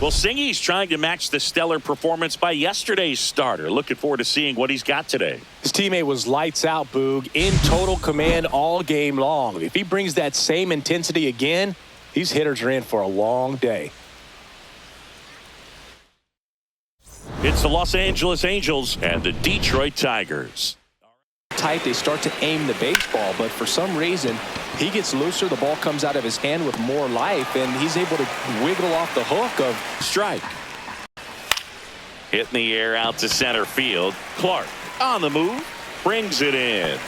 Well, Singy's trying to match the stellar performance by yesterday's starter. Looking forward to seeing what he's got today. His teammate was lights out, Boog, in total command all game long. If he brings that same intensity again, these hitters are in for a long day. It's the Los Angeles Angels and the Detroit Tigers. Tight, they start to aim the baseball, but for some reason he gets looser, the ball comes out of his hand with more life, and he's able to wiggle off the hook of strike. Hit in the air out to center field. Clark on the move, brings it in.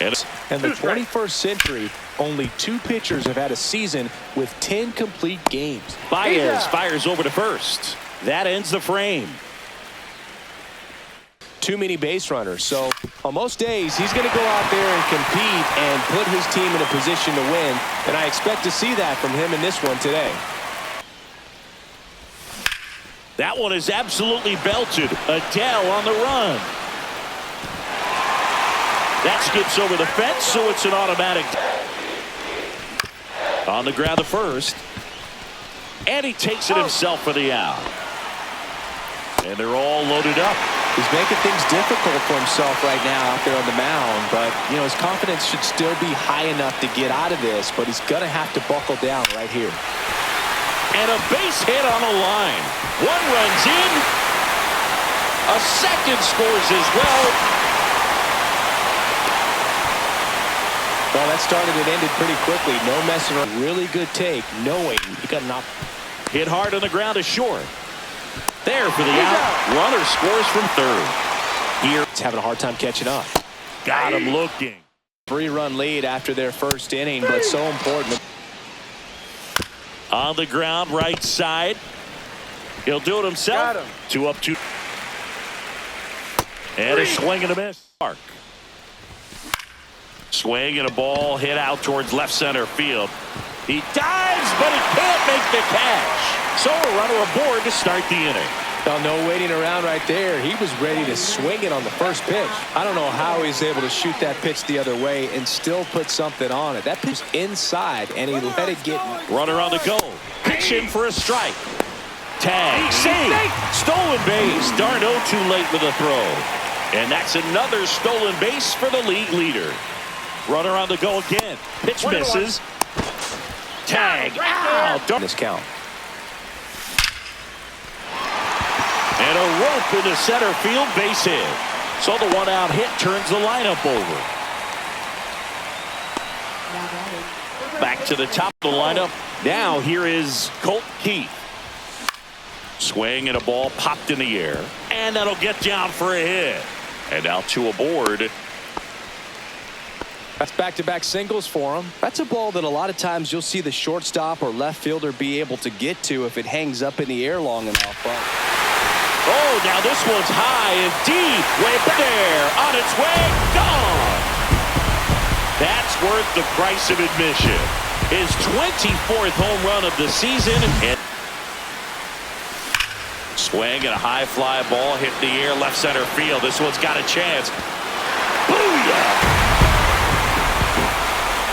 And the 21st century, only 2 pitchers have had a season with 10 complete games. Baez fires over to first. That ends the frame. Too many base runners, so on most days he's going to go out there and compete and put his team in a position to win, and I expect to see that from him in this one today. That one is absolutely belted. Adele on the run. That skips over the fence, so it's an automatic. On the ground to first, and he takes it himself for the out. And they're all loaded up. He's making things difficult for himself right now out there on the mound, but you know his confidence should still be high enough to get out of this, but he's gonna have to buckle down right here. And a base hit on the line. One runs in. A second scores as well. Well, that started and ended pretty quickly. No messing around. Really good take, knowing he got an hit hard on the ground to short. There for the out. Runner scores from third. Here, he's having a hard time catching up. Got him looking. 3-run lead after their first inning, but so important. On the ground, right side. He'll do it himself. 2 up, 2. And a swing and a miss. Mark. Swing and a ball hit out towards left center field. He dives, but he can't make the catch. So a runner aboard to start the inning. Well, no waiting around right there. He was ready to swing it on the first pitch. I don't know how he's able to shoot that pitch the other way and still put something on it. That pitch inside, and he let it get. Runner on the go. Pitch in for a strike. Tag. Save. Stolen base. Darno too late with a throw. And that's another stolen base for the league leader. Runner on the go again. Pitch misses. Tag. Out. This count. And a rope into center field, base hit. So the one-out hit turns the lineup over. Back to the top of the lineup. Now here is Colt Keith. Swing and a ball popped in the air. And that'll get down for a hit. And now 2 aboard. That's back-to-back singles for him. That's a ball that a lot of times you'll see the shortstop or left fielder be able to get to if it hangs up in the air long enough. Oh, now this one's high and deep. Way up there. On its way. Gone. That's worth the price of admission. His 24th home run of the season. And swing and a high fly ball hit the air left center field. This one's got a chance. Booyah!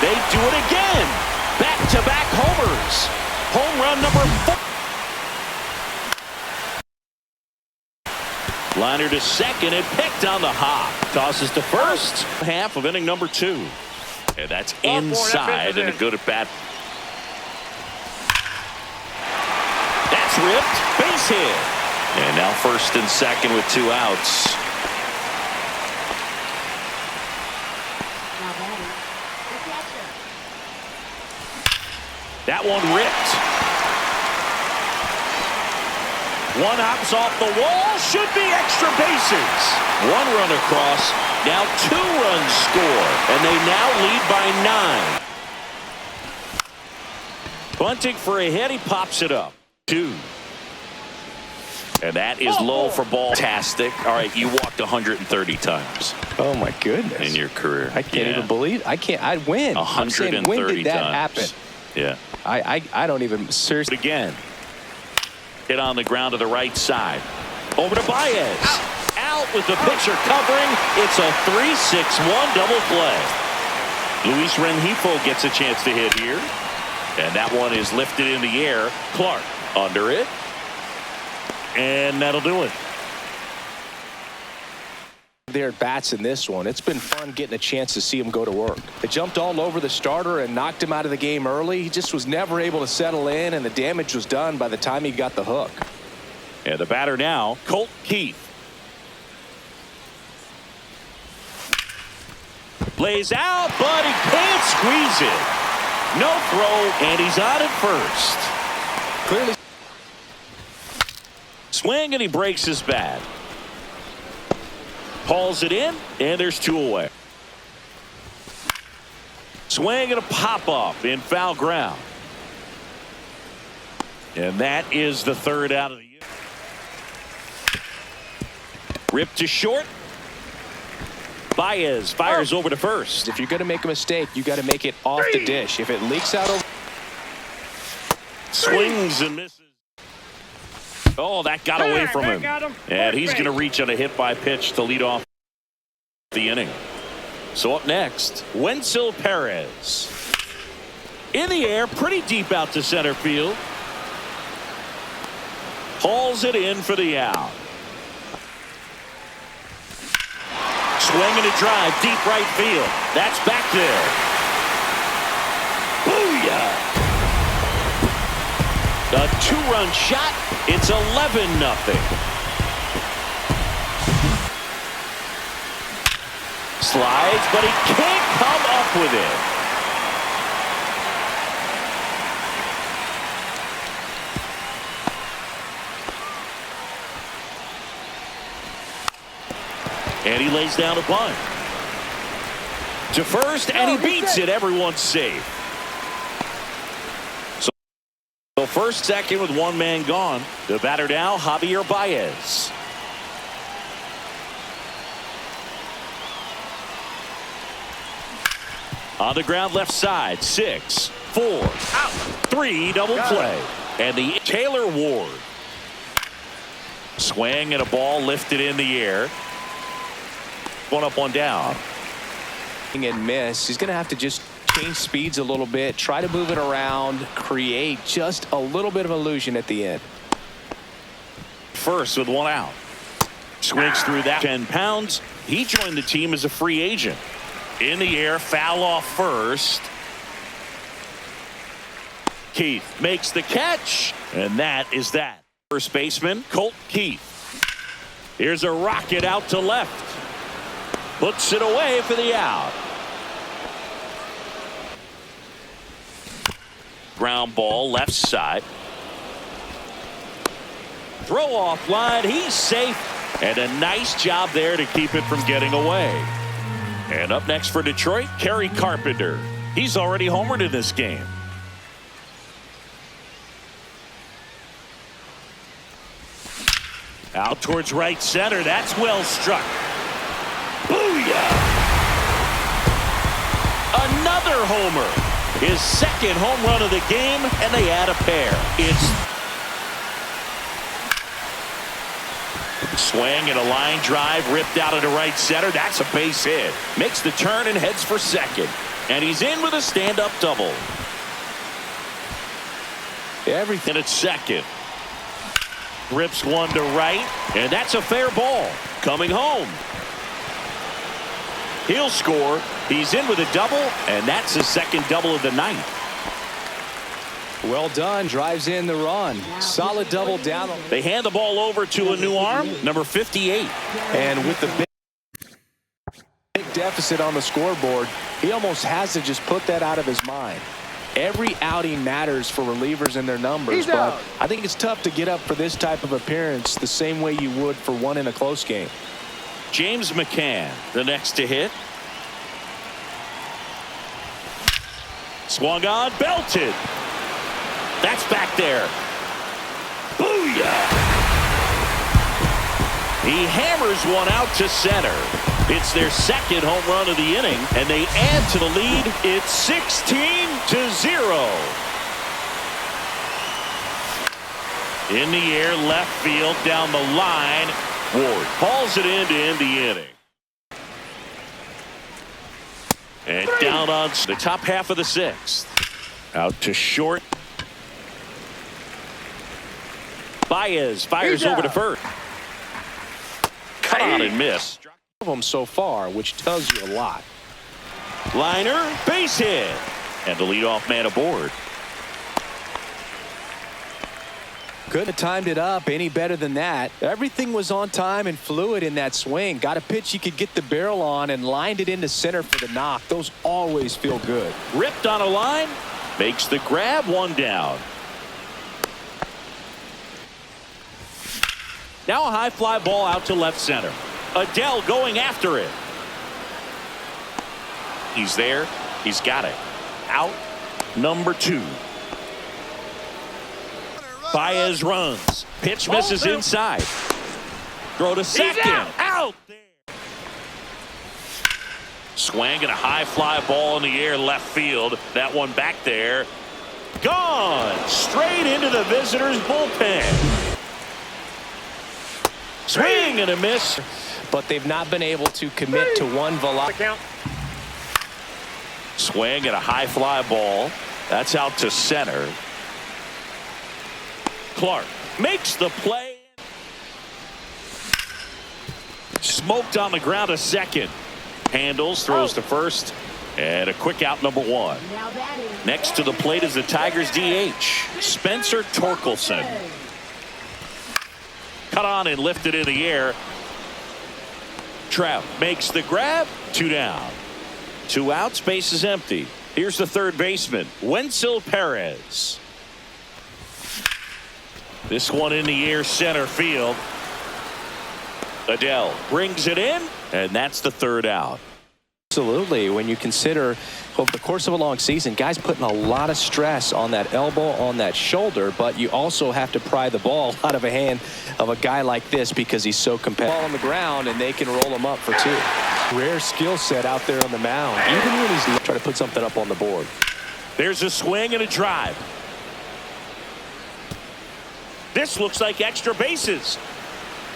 They do it again. Back-to-back homers. Home run number 4. Liner to second and picked on the hop. Tosses to first. Half of inning number 2. And that's inside and a good at bat. That's ripped. Base hit. And now first and second with 2 outs. That one ripped. One hops off the wall. Should be extra bases. 1 run across. Now 2 runs score. And they now lead by 9. Bunting for a hit. He pops it up. 2. And that is low for ball. Fantastic. All right, you walked 130 times. Oh my goodness. In your career. I can't even believe. I'd win. 130 when did that times. happen? Yeah. I don't even seriously. Again. Hit on the ground to the right side. Over to Baez. Out with the pitcher covering. It's a 3-6-1 double play. Luis Rengifo gets a chance to hit here. And that one is lifted in the air. Clark under it. And that'll do it. Their bats in this one. It's been fun getting a chance to see him go to work. They jumped all over the starter and knocked him out of the game early. He just was never able to settle in, and the damage was done by the time he got the hook. And the batter now, Colt Keith. Lays out, but he can't squeeze it. No throw, and he's on at first. Clearly. Swing, and he breaks his bat. Hauls it in, and there's 2 away. Swing and a pop-up in foul ground. And that is the 3rd out of the year. Ripped to short. Baez fires over to first. If you're going to make a mistake, you got to make it off the dish. If it leaks out over. Swings and misses. Oh, that got away from him. And he's going to reach on a hit by pitch to lead off the inning. So up next, Wenzel Perez. In the air, pretty deep out to center field. Hauls it in for the out. Swing and a drive, deep right field. That's back there. Booyah! A 2-run shot. It's 11-0. Slides, but he can't come up with it. And he lays down a bunt. To first, and he beats it. Everyone's safe. So first, second with 1 man gone. The batter now, Javier Baez. On the ground left side, 6, 4, out, 3, double play. And the Taylor Ward. Swing and a ball lifted in the air. 1 up, 1 down. And miss. He's going to have to just change speeds a little bit, try to move it around, create just a little bit of illusion at the end. First with 1 out. Swings through that. 10 pounds. He joined the team as a free agent. In the air, foul off first. Keith makes the catch, and that is that. First baseman, Colt Keith. Here's a rocket out to left. Puts it away for the out. Ground ball left side. Throw off line. He's safe. And a nice job there to keep it from getting away. And up next for Detroit, Kerry Carpenter. He's already homered in this game. Out towards right center. That's well struck. Booyah! Another homer. His 2nd home run of the game, and they add a pair. It's swing and a line drive ripped out into right center. That's a base hit. Makes the turn and heads for 2nd. And he's in with a stand-up double. Everything at 2nd. Rips 1 to right, and that's a fair ball. Coming home. He'll score. He's in with a double, and that's his 2nd double of the night. Well done. Drives in the run. Solid double down. They hand the ball over to a new arm, number 58. And with the big deficit on the scoreboard, he almost has to just put that out of his mind. Every outing matters for relievers and their numbers, but I think it's tough to get up for this type of appearance the same way you would for one in a close game. James McCann, the next to hit. Swung on, belted. That's back there. Booyah! He hammers 1 out to center. It's their 2nd home run of the inning, and they add to the lead. It's 16-0. In the air, left field, down the line. Ward hauls it in to end the inning. And down on the top half of the 6th. Out to short. Baez fires over to first. Cut on and miss. Of them so far, which tells you a lot. Liner, base hit. And the leadoff man aboard. Couldn't have timed it up any better than that. Everything was on time and fluid in that swing. Got a pitch you could get the barrel on and lined it into center for the knock. Those always feel good. Ripped on a line. Makes the grab, one down. Now a high fly ball out to left center. Adele going after it. He's there. He's got it. Out number 2. Baez runs. Pitch misses inside. Throw to second. Out there. Swing and a high fly ball in the air left field. That one back there. Gone. Straight into the visitors' bullpen. Swing and a miss. But they've not been able to commit to one velocity. Swing and a high fly ball. That's out to center. Clark makes the play. Smoked on the ground, a second. Handles, throws to first. And a quick out, number 1. Next to the plate is the Tigers DH, Spencer Torkelson. Cut on and lifted in the air. Trout makes the grab. 2 down. 2 outs, base is empty. Here's the third baseman, Wenzel Perez. This one in the air, center field. Adele brings it in, and that's the third out. Absolutely. When you consider over the course of a long season, guys putting a lot of stress on that elbow, on that shoulder, but you also have to pry the ball out of a hand of a guy like this because he's so competitive. Ball on the ground, and they can roll him up for 2. Rare skill set out there on the mound, even when he's trying to put something up on the board. There's a swing and a drive. This looks like extra bases.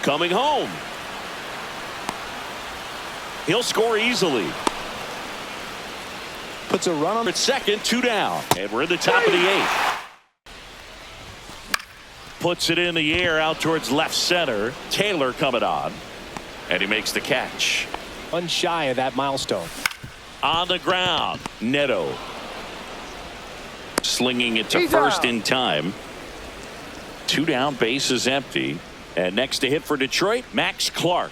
Coming home. He'll score easily. Puts a run on at second, 2 down. And we're in the top of the 8th. Puts it in the air out towards left center. Taylor coming on. And he makes the catch. One shy of that milestone. On the ground. Neto. Slinging it to first in time. 2 down, base is empty. And next to hit for Detroit, Max Clark.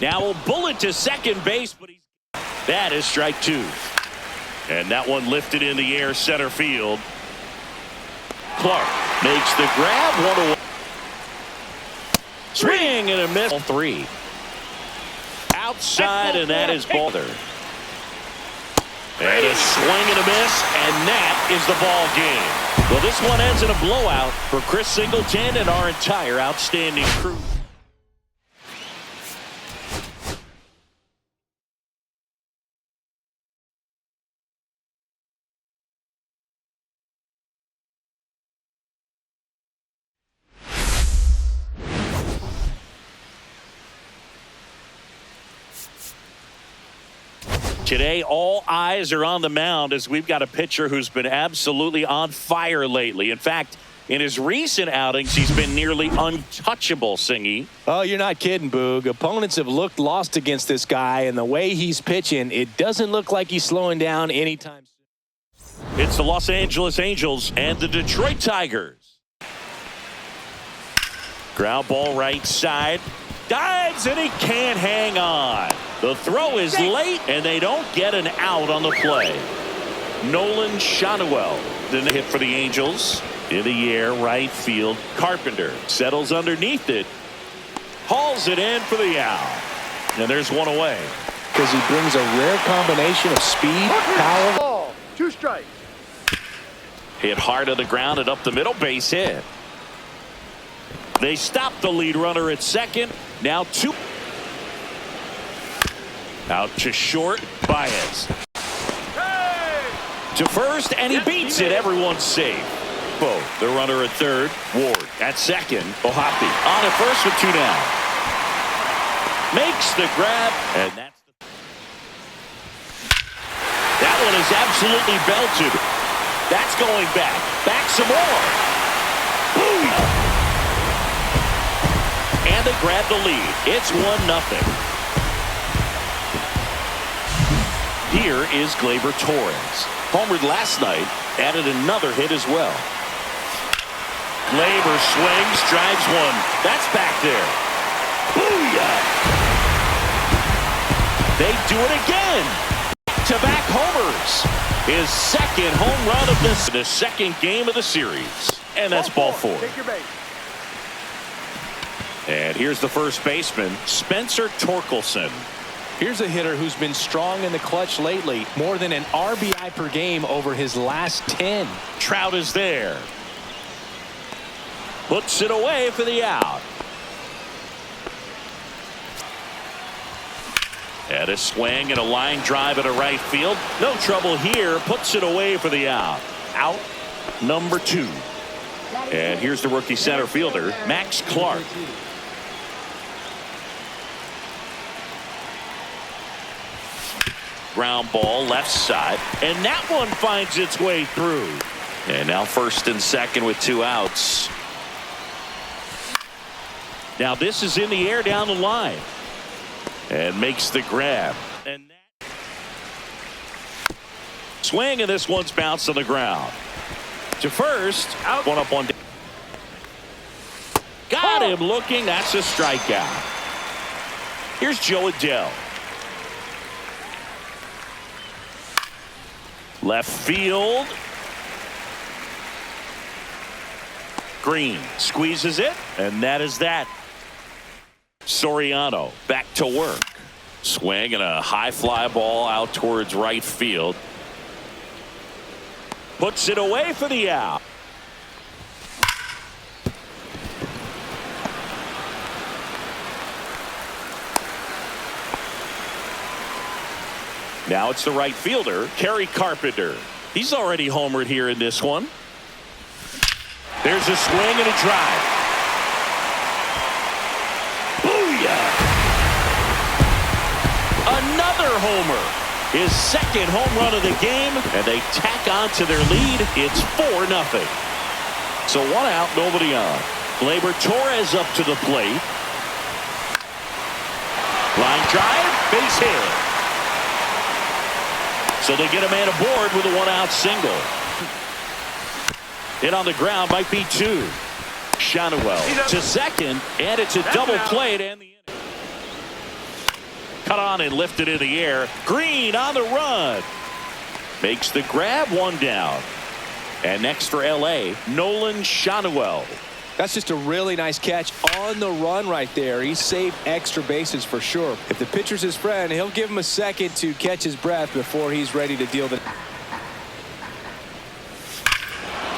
Now a bullet to second base, but that is strike 2. And that one lifted in the air, center field. Clark makes the grab, 1 away. Swing and a miss. 3. Outside, and that is ball there. And a swing and a miss, and that is the ball game. Well, this one ends in a blowout for Chris Singleton and our entire outstanding crew. Today, all eyes are on the mound as we've got a pitcher who's been absolutely on fire lately. In fact, in his recent outings, he's been nearly untouchable, Singy. Oh, you're not kidding, Boog. Opponents have looked lost against this guy, and the way he's pitching, it doesn't look like he's slowing down anytime soon. It's the Los Angeles Angels and the Detroit Tigers. Ground ball right side. Dives, and he can't hang on. The throw is late, and they don't get an out on the play. Nolan Schanuel then hit for the Angels. In the air, right field. Carpenter settles underneath it. Hauls it in for the out. And there's 1 away. Because he brings a rare combination of speed, power. Ball, 2 strikes. Hit hard to the ground and up the middle, base hit. They stop the lead runner at second. Now 2. Out to short, Baez. To first, and he beats it. Everyone's safe. Both. The runner at third. Ward at second. Ohapi on at first with 2 down. Makes the grab, and that's that one is absolutely belted. That's going back. Back some more. Booyah! And they grab the lead. It's 1-0. Here is Gleyber Torres. Homered last night, added another hit as well. Gleyber swings, drives one. That's back there. Booyah! They do it again. Back-to-back homers. His second home run of the second game of the series. And that's ball four. Take your base. And here's the first baseman, Spencer Torkelson. Here's a hitter who's been strong in the clutch lately. More than an RBI per game over his last 10. Trout is there. Puts it away for the out. And a swing and a line drive into right field. No trouble here. Puts it away for the out. Out number 2. And here's the rookie center fielder, Max Clark. Ground ball left side. And that one finds its way through. And now first and second with 2 outs. Now this is in the air down the line. And makes the grab. And that swing, and this one's bounced on the ground. To first, out. One up, one down. Got him looking. That's a strikeout. Here's Joe Adele. Left field. Green squeezes it, and that is that. Soriano back to work. Swing and a high fly ball out towards right field. Puts it away for the out. Now it's the right fielder, Kerry Carpenter. He's already homered here in this one. There's a swing and a drive. Another homer. His second home run of the game, and they tack on to their lead. It's 4-0. So 1 out, nobody on. Gleyber Torres up to the plate. Line drive, base hit. So they get a man aboard with a 1-out single. Hit on the ground might be 2. Shanuel to second, and it's a double play to end the inning. Cut on and lifted in the air. Green on the run. Makes the grab, 1 down. And next for LA, Nolan Shanuel. That's just a really nice catch on the run right there. He saved extra bases for sure. If the pitcher's his friend, he'll give him a second to catch his breath before he's ready to deal the.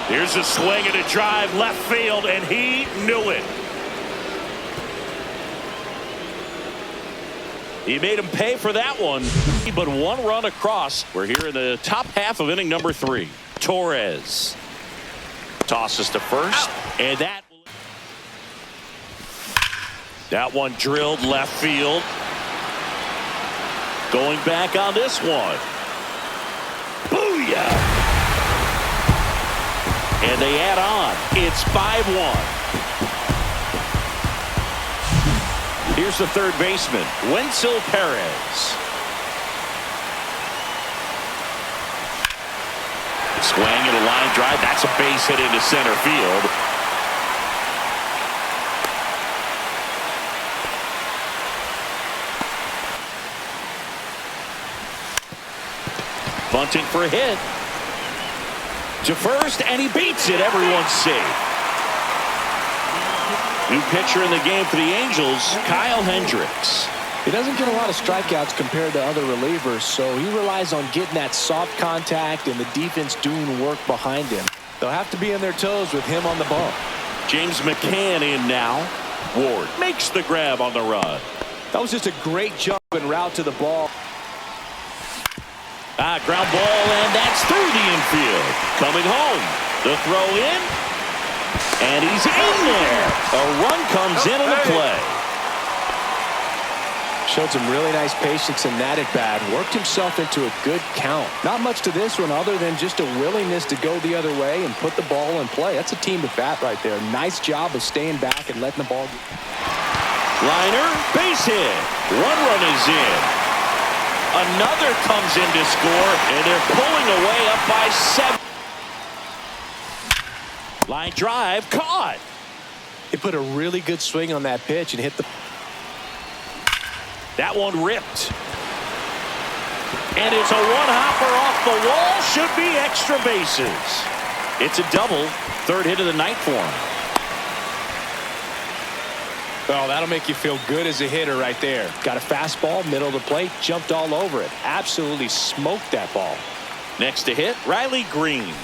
Here's a swing and a drive left field, and he knew it. He made him pay for that one, but 1 run across. We're here in the top half of inning number 3. Torres tosses to first, and that one drilled left field. Going back on this one. Booyah! And they add on. It's 5-1. Here's the third baseman, Wenzel Perez. Swing and a line drive. That's a base hit into center field. Bunting for a hit. To first, and he beats it. Everyone's safe. New pitcher in the game for the Angels, Kyle Hendricks. He doesn't get a lot of strikeouts compared to other relievers, so he relies on getting that soft contact and the defense doing work behind him. They'll have to be on their toes with him on the bump. James McCann in now. Ward makes the grab on the run. That was just a great jump and route to the ball. Ground ball, and that's through the infield. Coming home. The throw in. And he's in there. A run comes in on the play. Showed some really nice patience in that at bat. Worked himself into a good count. Not much to this one other than just a willingness to go the other way and put the ball in play. That's a team at bat right there. Nice job of staying back and letting the ball go. Liner, base hit. One run is in. Another comes in to score, and they're pulling away up by 7. Line drive, caught. He put a really good swing on that pitch and hit the... That one ripped. And it's a one-hopper off the wall. Should be extra bases. It's a double. Third hit of the night for him. Oh, that'll make you feel good as a hitter right there. Got a fastball, middle of the plate, jumped all over it. Absolutely smoked that ball. Next to hit, Riley Green.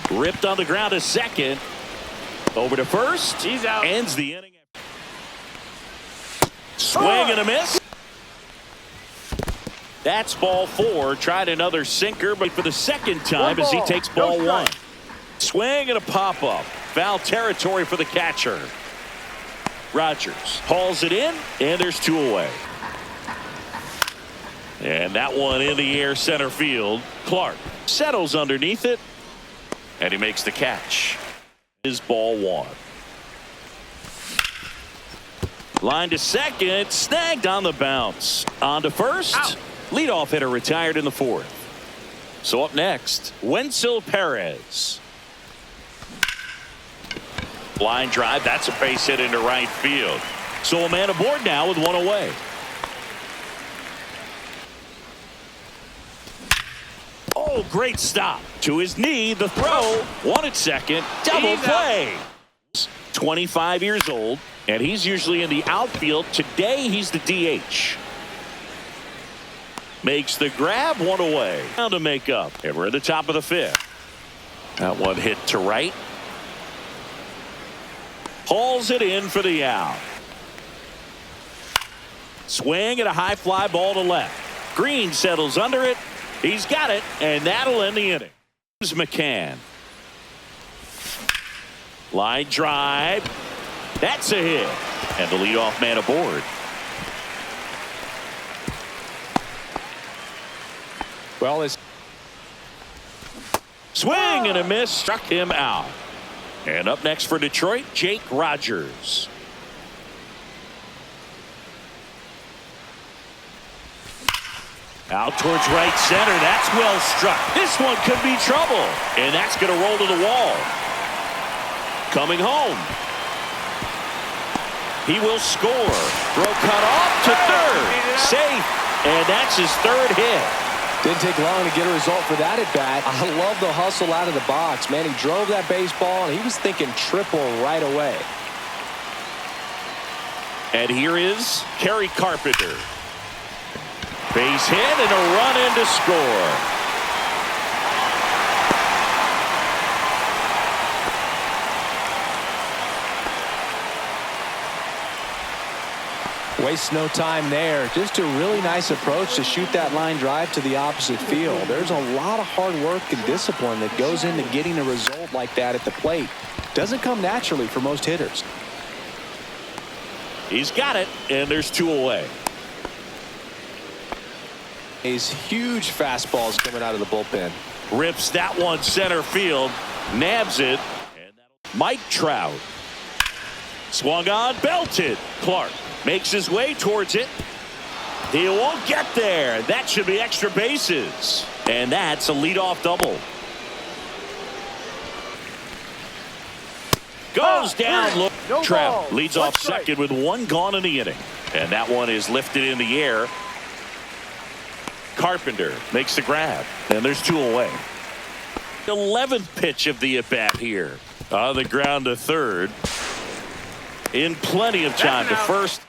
Ripped on the ground to second. Over to first. He's out. Ends the inning. Swing and a miss. That's ball 4. Tried another sinker, but for the second time as he takes ball 1. Swing and a pop-up. Foul territory for the catcher. Rogers hauls it in, and there's 2 away. And that one in the air center field. Clark settles underneath it, and he makes the catch. Is ball 1. Line to second, snagged on the bounce. On to first. Out. Leadoff hitter retired in the 4th. So up next, Wenzel Perez. Line drive, that's a base hit into right field. So a man aboard now with 1 away. Oh, great stop. To his knee, the throw. 1 at second, double play. 25 years old, and he's usually in the outfield. Today, he's the DH. Makes the grab, 1 away. Now to make up, and we're at the top of the 5th. That one hit to right. Hauls it in for the out. Swing and a high fly ball to left. Green settles under it. He's got it, and that'll end the inning. Here's McCann. Line drive. That's a hit. And the leadoff man aboard. Well, it's... Swing and a miss. Struck him out. And up next for Detroit, Jake Rogers. Out towards right center. That's well struck. This one could be trouble. And that's going to roll to the wall. Coming home. He will score. Throw cut off to third. Safe. And that's his 3rd hit. Didn't take long to get a result for that at bat. I love the hustle out of the box. Man, he drove that baseball, and he was thinking triple right away. And here is Kerry Carpenter. Base hit and a run in to score. Wastes no time there. Just a really nice approach to shoot that line drive to the opposite field. There's a lot of hard work and discipline that goes into getting a result like that at the plate. Doesn't come naturally for most hitters. He's got it, and there's 2 away. These huge fastballs coming out of the bullpen. Rips that one center field. Nabs it. And Mike Trout. Swung on, belted. Clark makes his way towards it. He won't get there. That should be extra bases. And that's a leadoff double. Goes down. Look. No Trout ball. leads One off strike. second with 1 gone in the inning. And that one is lifted in the air. Carpenter makes the grab. And there's 2 away. 11th pitch of the at-bat here. On the ground to third. In plenty of time to first.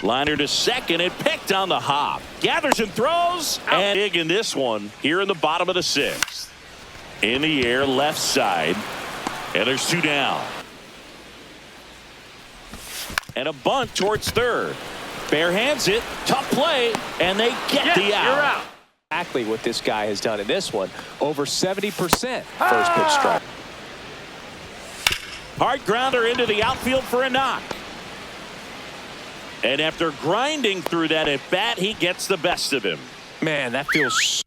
Liner to second and picked on the hop. Gathers and throws. Out. And big in this one here in the bottom of the 6th. In the air, left side. And there's 2 down. And a bunt towards third. Bare hands it. Tough play. And they get the out. You're out. Exactly what this guy has done in this one. Over 70% first pitch strike. Hard grounder into the outfield for a knock. And after grinding through that at bat, he gets the best of him. Man, that feels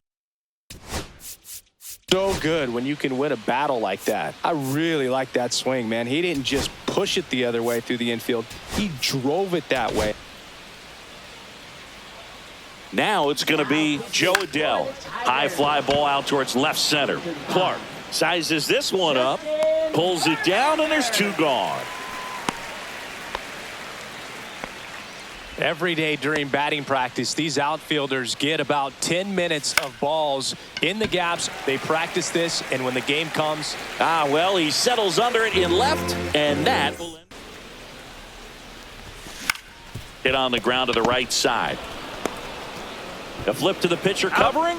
so good when you can win a battle like that. I really like that swing, man. He didn't just push it the other way through the infield. He drove it that way. Now it's going to be Joe Adell. High fly ball out towards left center. Clark sizes this one up, pulls it down, and there's two gone. Every day during batting practice, these outfielders get about 10 minutes of balls in the gaps. They practice this, and when the game comes, well, he settles under it in left, and that will hit on the ground to the right side. A flip to the pitcher covering.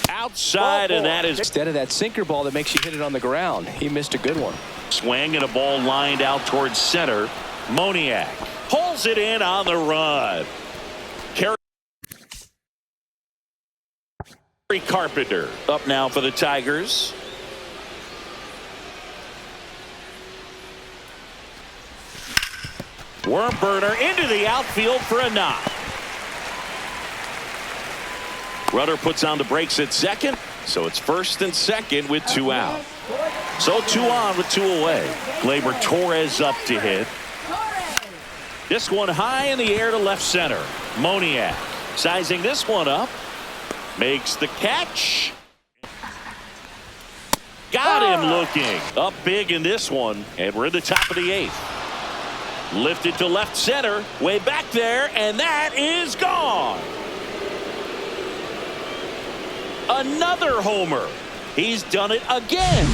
Outside, and that is instead of that sinker ball that makes you hit it on the ground. He missed a good one. Swing and a ball lined out towards center. Moniak pulls it in on the run. Kerry Carpenter up now for the Tigers. Worm burner into the outfield for a knock. Rudder puts on the brakes at second, so it's first and second with two out. So two on with two away. Gleyber Torres up to hit. This one high in the air to left center. Moniak sizing this one up. Makes the catch. Got him looking. Up big in this one, and we're at the top of the eighth. Lifted to left center. Way back there, and that is gone. Another homer. He's done it again.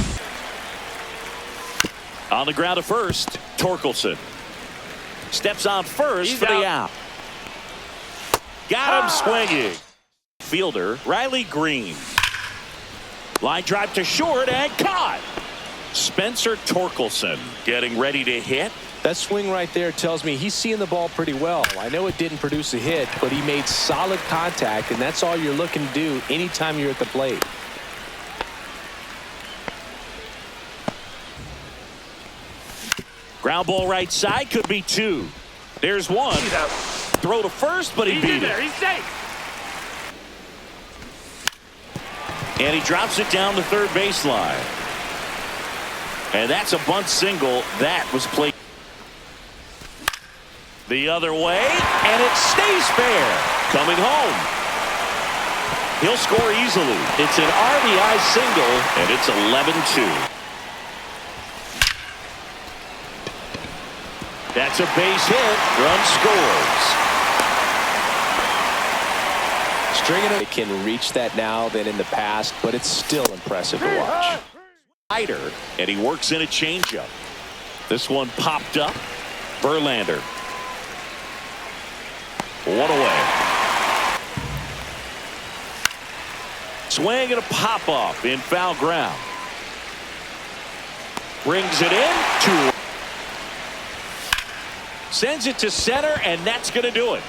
On the ground to first, Torkelson steps on first for the out. Got him swinging. Fielder Riley Green. Line drive to short and caught. Spencer Torkelson getting ready to hit. That swing right there tells me he's seeing the ball pretty well. I know it didn't produce a hit, but he made solid contact, and that's all you're looking to do anytime you're at the plate. Ground ball right side, could be two. There's one. Throw to first, but he beat it. He's safe. And he drops it down the third baseline. And that's a bunt single. That was played the other way, and it stays fair. Coming home. He'll score easily. It's an RBI single, and it's 11-2. That's a base hit. Run scores. Stringing it can reach that now than in the past, but it's still impressive to watch. Slider, and he works in a changeup. This one popped up. Verlander. One away. Swing and a pop off in foul ground. Brings it in. Two. Sends it to center, and that's going to do it.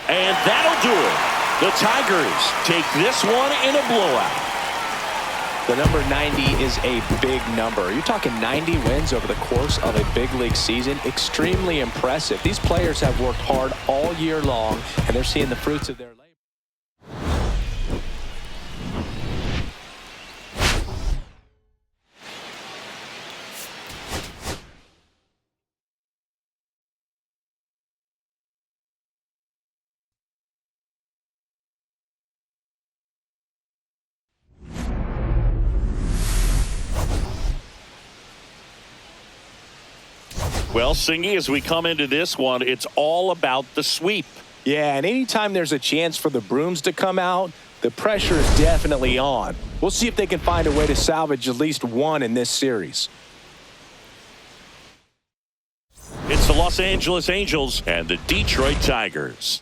And that'll do it. The Tigers take this one in a blowout. The number 90 is a big number. You're talking 90 wins over the course of a big league season. Extremely impressive. These players have worked hard all year long, and they're seeing the fruits of their labor. Well, Singy, as we come into this one, it's all about the sweep. Yeah, and anytime there's a chance for the brooms to come out, the pressure is definitely on. We'll see if they can find a way to salvage at least one in this series. It's the Los Angeles Angels and the Detroit Tigers.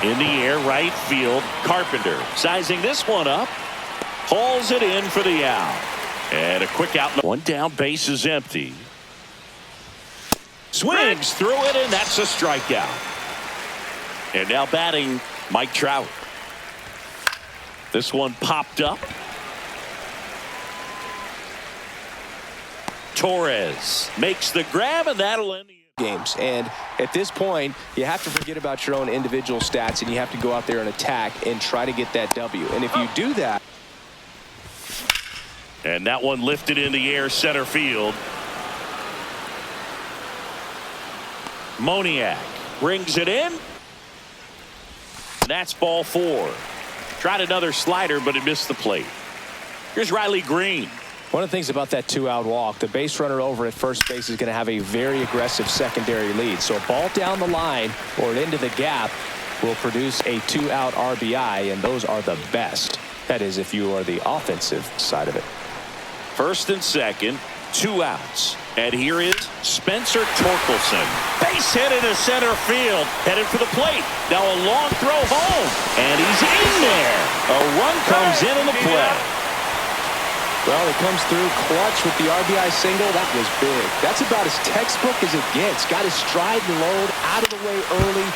In the air, right field, Carpenter sizing this one up, hauls it in for the out. And a quick out. One down, base is empty. Swings through it, and that's a strikeout. And now batting, Mike Trout. This one popped up. Torres makes the grab, and that'll end the games. And at this point, you have to forget about your own individual stats, and you have to go out there and attack and try to get that W. And if you do that. And that one lifted in the air, center field. Moniak brings it in. That's ball 4. Tried another slider, but it missed the plate. Here's Riley Green. One of the things about that 2-out walk, the base runner over at first base is going to have a very aggressive secondary lead. So a ball down the line or into the gap will produce a 2-out RBI, and those are the best. That is, if you are the offensive side of it. First and second, 2 outs. And here is Spencer Torkelson. Base hit into center field, headed for the plate. Now a long throw home, and he's in there. A run comes in the play. Well, it comes through clutch with the RBI single. That was big. That's about as textbook as it gets. Got his stride and load out of the way early.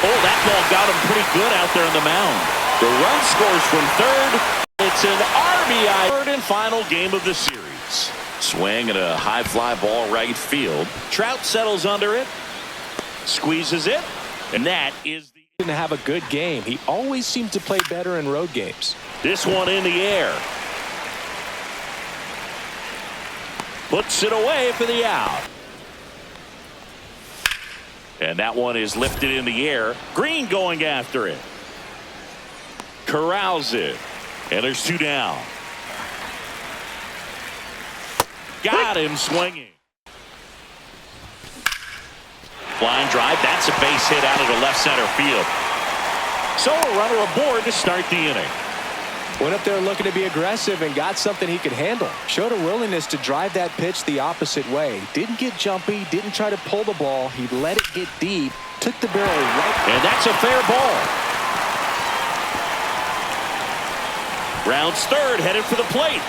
Oh, that ball got him pretty good out there on the mound. The run scores from third. It's an RBI. Third and final game of the series. Swing and a high fly ball right field. Trout settles under it. Squeezes it. And that is the... Didn't have a good game. He always seems to play better in road games. This one in the air. Puts it away for the out. And that one is lifted in the air. Green going after it. Corrals it. And there's 2 down. Got him swinging. Line drive. That's a base hit out of the left center field. So a runner aboard to start the inning. Went up there looking to be aggressive and got something he could handle. Showed a willingness to drive that pitch the opposite way. Didn't get jumpy, didn't try to pull the ball. He let it get deep, took the barrel right. And that's a fair ball. Rounds third, headed for the plate.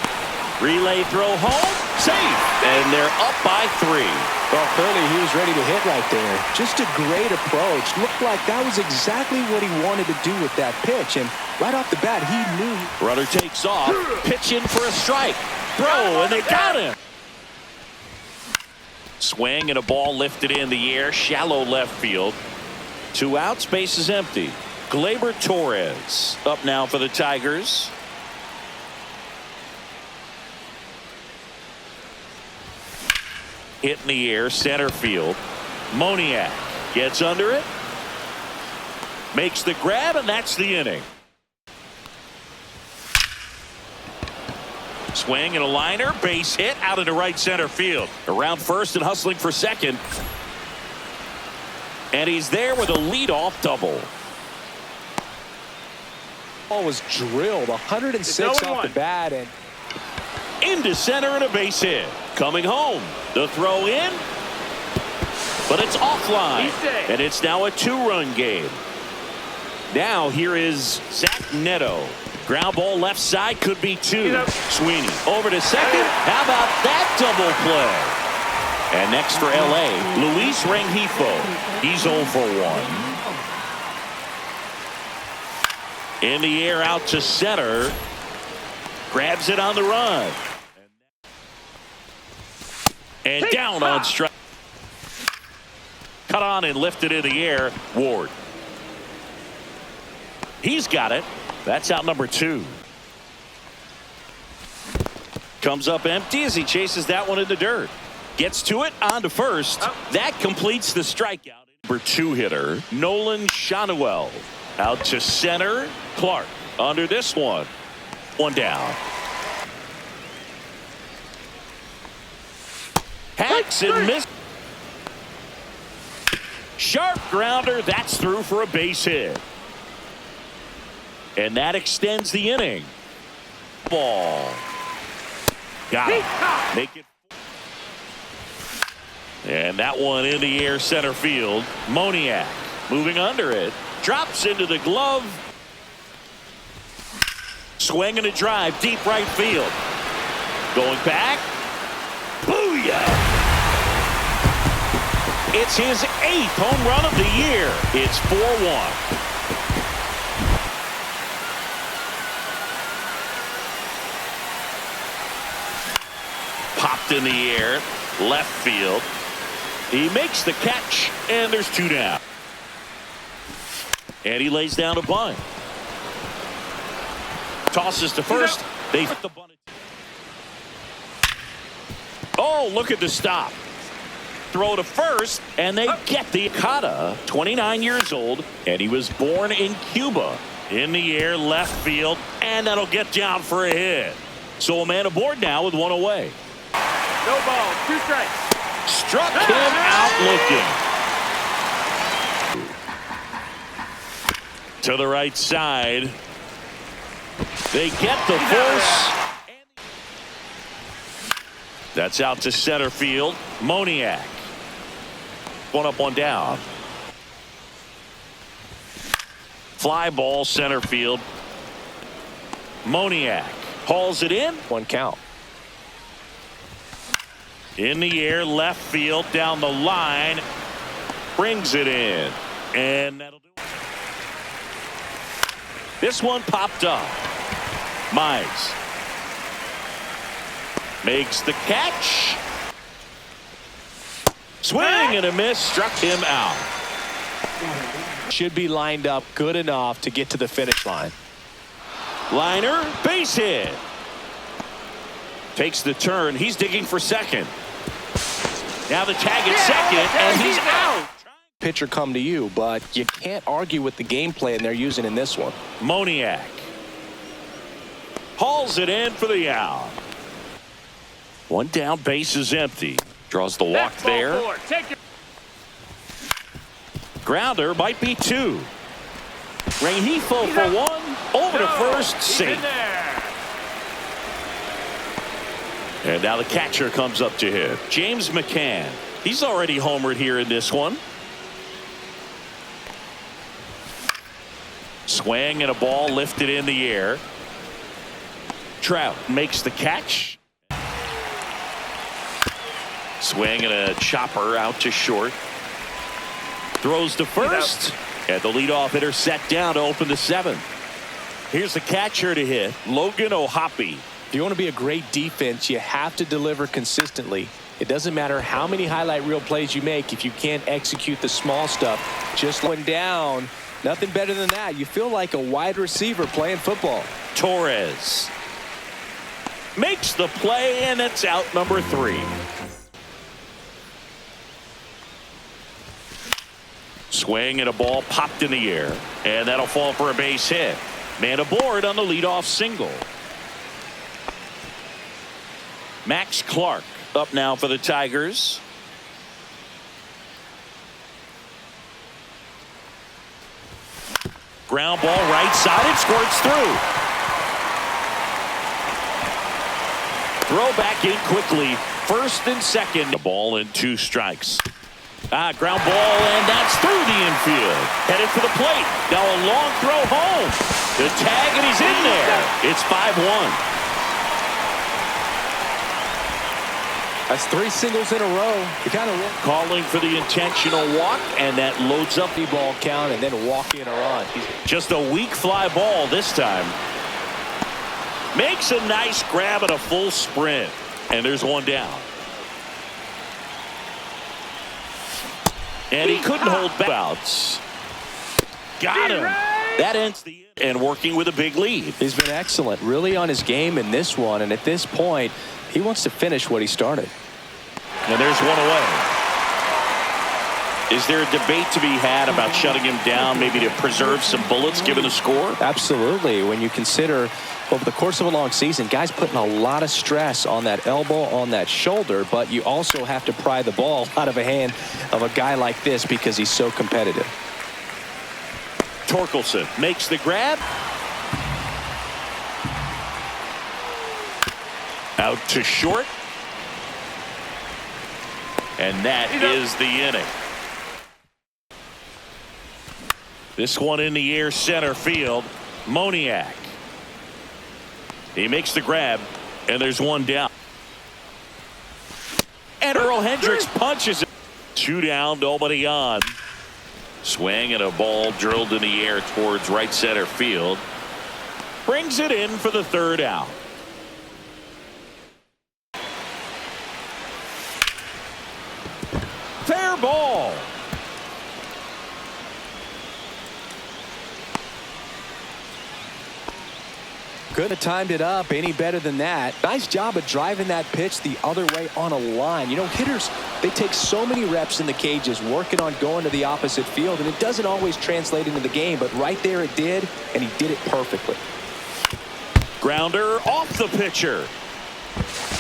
Relay throw home, safe. And they're up by 3. Well, clearly he was ready to hit right there. Just a great approach. Looked like that was exactly what he wanted to do with that pitch. And right off the bat, he knew. Runner takes off, pitching for a strike. Throw, and they got him. Swing and a ball lifted in the air, shallow left field. 2 outs, base is empty. Gleyber Torres up now for the Tigers. Hit in the air, center field. Moniak gets under it. Makes the grab, and that's the inning. Swing and a liner, base hit out into right center field. Around first and hustling for second. And he's there with a leadoff double. Ball was drilled 106 off the bat and into center and a base hit. Coming home, the throw in, but it's offline, and it's now a 2-run game. Now here is Zach Neto. Ground ball left side, could be 2. Sweeney over to second. How about that double play? And next for LA, Luis Rengifo. He's 0 for 1. In the air out to center. Grabs it on the run. And down on strike. Cut on and lifted in the air. Ward. He's got it. That's out number 2. Comes up empty as he chases that one in the dirt. Gets to it on to first. That completes the strikeout. Number 2 hitter, Nolan Shanuel. Out to center. Clark under this one. 1 down. Hacks and miss. Sharp grounder. That's through for a base hit. And that extends the inning. Ball. Got it. Make it. And that one in the air center field. Moniak moving under it. Drops into the glove. Swing and a drive deep right field. Going back. Booyah! It's his 8th home run of the year. It's 4-1. Popped in the air. left field. He makes the catch, and there's 2 down. And he lays down a bunt. Tosses to first. They hit the bunt. Oh, look at the stop. Throw to first, and they get the Okada, 29 years old, and he was born in Cuba. In the air, left field, and that'll get down for a hit. So a man aboard now with 1 away. No ball, 2 strikes. Struck him out looking. To the right side. They get the force. That's out to center field. Moniak. 1 up, 1 down. Fly ball center field. Moniak hauls it in. 1 count. In the air, left field, down the line. Brings it in. And that'll do it. This one popped up. Mize makes the catch. Swing and a miss. Struck him out. Should be lined up good enough to get to the finish line. Liner, base hit. Takes the turn. He's digging for second. Now the tag at second, and he's out. Pitcher come to you, but you can't argue with the game plan they're using in this one. Moniak hauls it in for the out. 1 down, base is empty. Draws the walk there. Grounder might be 2. Rengifo for 1. Over to first, safe. And now the catcher comes up to hit. James McCann. He's already homered here in this one. Swing and a ball lifted in the air. Trout makes the catch. Swing and a chopper out to short. Throws to first. And the leadoff hitter set down to open the 7th. Here's the catcher to hit. Logan O'Hoppe. If you want to be a great defense, you have to deliver consistently. It doesn't matter how many highlight reel plays you make if you can't execute the small stuff. Just going down, nothing better than that. You feel like a wide receiver playing football. Torres makes the play, and it's out number 3. Swing and a ball popped in the air, and that'll fall for a base hit. Man aboard on the leadoff single. Max Clark up now for the Tigers. Ground ball right side. It squirts through. Throw back in quickly. First and second. The ball and 2 strikes. Ground ball, and that's through the infield. Headed for the plate. Now a long throw home. The tag, and he's in there. It's 5-1. That's 3 singles in a row. You kind of calling for the intentional walk, and that loads up the ball count and then walk in or on. Just a weak fly ball this time. Makes a nice grab at a full sprint, and there's 1 down. And he couldn't hold back. Outs. Got him. That ends the and working with a big lead. He's been excellent, really on his game in this one, and at this point, he wants to finish what he started. And there's 1 away. Is there a debate to be had about shutting him down, maybe to preserve some bullets given the score? Absolutely. When you consider over the course of a long season, guys putting a lot of stress on that elbow, on that shoulder, but you also have to pry the ball out of a hand of a guy like this because he's so competitive. Torkelson makes the grab. Out to short. And that is the inning. This one in the air, center field. Moniak. He makes the grab, and there's 1 down. And Earl Hendricks punches it. 2 down, nobody on. Swing and a ball drilled in the air towards right center field. Brings it in for the 3rd out. Fair ball. Couldn't have timed it up any better than that. Nice job of driving that pitch the other way on a line. You know, hitters, they take so many reps in the cages working on going to the opposite field, and it doesn't always translate into the game, but right there it did, and he did it perfectly. Grounder off the pitcher.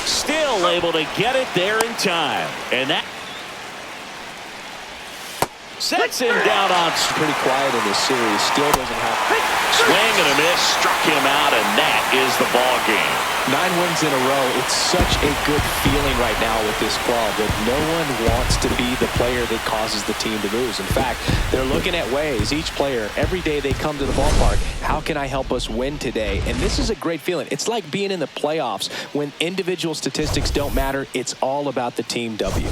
Still able to get it there in time. And that sets him down on. Pretty quiet in this series. Still doesn't have. Swing and a miss. Struck him out, and that is the ball game. 9 wins in a row. It's such a good feeling right now with this club that no one wants to be the player that causes the team to lose. In fact, they're looking at ways, each player, every day they come to the ballpark, how can I help us win today? And this is a great feeling. It's like being in the playoffs when individual statistics don't matter. It's all about the team W.